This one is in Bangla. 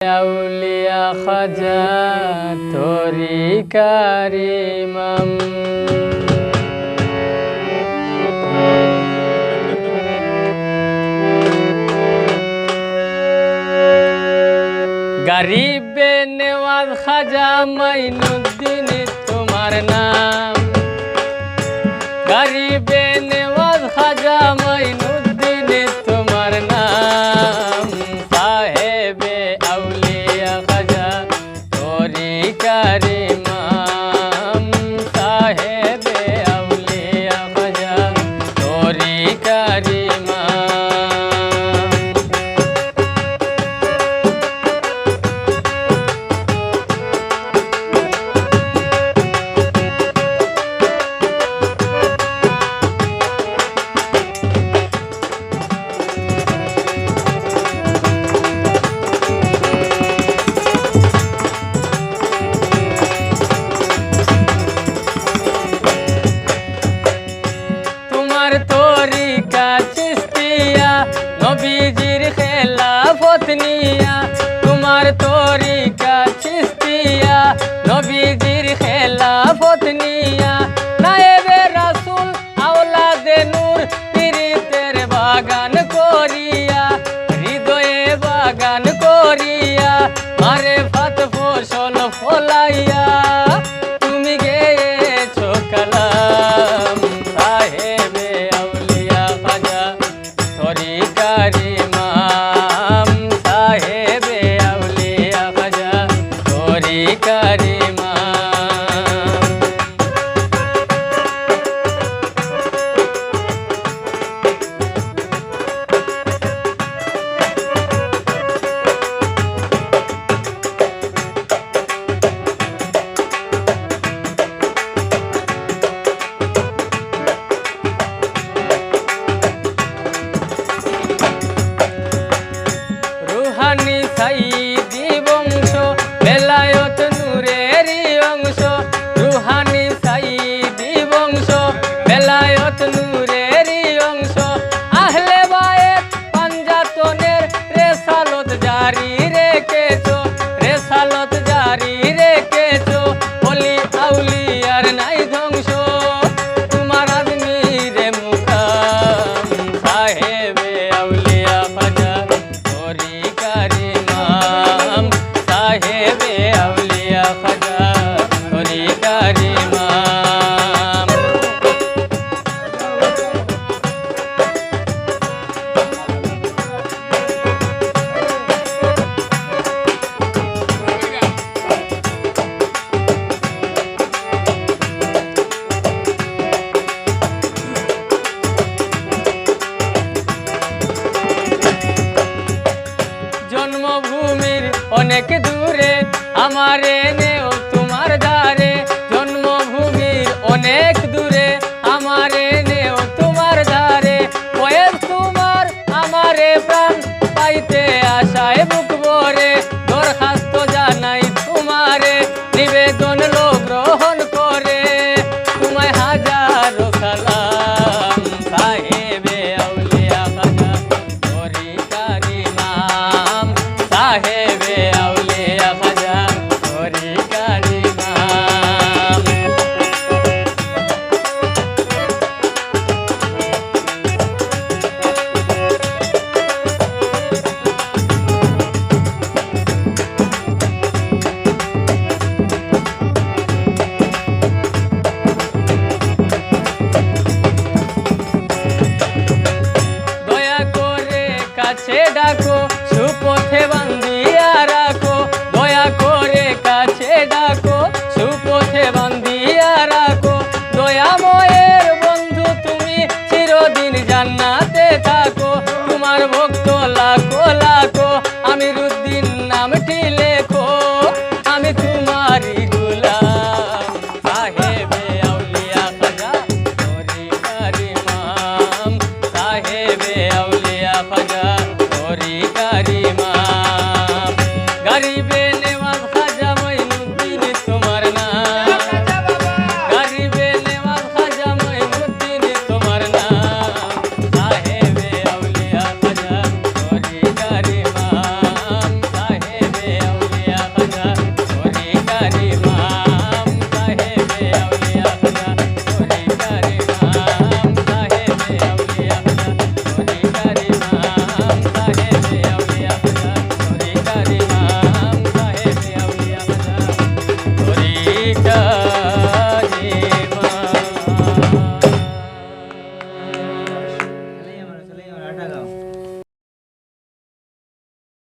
আউলিয়া খাজা তরিকার ইমাম গরিবে নেওয়াজ খাজা মাইনুদ্দিন তোমার নাম। গরিবে নেওয়াজ খাজা মাইনুদ্দিন তোমার নাম। সাহেবে আউলিয়া খাজা তরিকার ইমাম। সাহেবে আউলিয়া খাজা তরিকার ইমাম। তরিকা চিস্তিয়া নবীজির খেলাফত নিয়া। তোমার তরিকা চিস্তিয়া নবীজির খেলাফত নিয়া। নায়েবে রাসূল আওলাদে নূর পীরিতের বাগান করিয়া। হৃদয়ে বাগান করিয়া মারেফাত ফসল ফলাইয়া। তুমি গেয়েছো কালাম। সাহেবে আউলিয়া খাজা তরিকার ইমাম। সাহেবে আউলিয়া খাজা তরিকার ইমাম। রুহানি সাইদি বংশ বেলায়ত নূরেরই অংশ। রুহানি সাইদি বংশ বেলায়ত নূরেরই অংশ। আহলে বায়েত পাঞ্জাতনের রেসালত জারি রেখেছো। রেসালত জারি রেখেছো। ওলি আউলিয়ার নাই ধ্বংস। তোমার আজমিরে মুকাম। সাহেবে আউলিয়া খাজা তরিকার ইমাম। সাহেবে আউলিয়া খাজা তরিকার ইমাম। জন্মভূমির অনেক দূরে আমার এনেও তোমার দ্বারে। জন্মভূমির অনেক দূরে আমার এনেও তোমার দ্বারে। বয়েস তোমার আমারে প্রাণ পাইতে আশায় বুক ভরে। দরখাস্ত জানাই তোমারে নিবেদন লো গ্রহণ করে। তোমায় হাজারো সালাম। সাহেবে আউলিয়া খাজা তরিকার ইমাম। সাহেবে আউলিয়া খাজা তরিকার ইমাম। দয়া করে কাছে ডাকো সুপথে বান্ধিয়া রাখো। দয়া করে কাছে ডাকো সুপথে বান্ধিয়া রাখো। দয়াময়ের বন্ধু তুমি চিরদিন জান্নাতে থাকো। তোমার ভক্ত লাখো লাখো আমিরুদ্দিন নামটি লেখো। আমি তোমারই গোলাম। সাহেবে আউলিয়া খাজা তরিকার ইমাম। সাহেবে আউলিয়া খাজা তরিকার ইমাম। গরিবে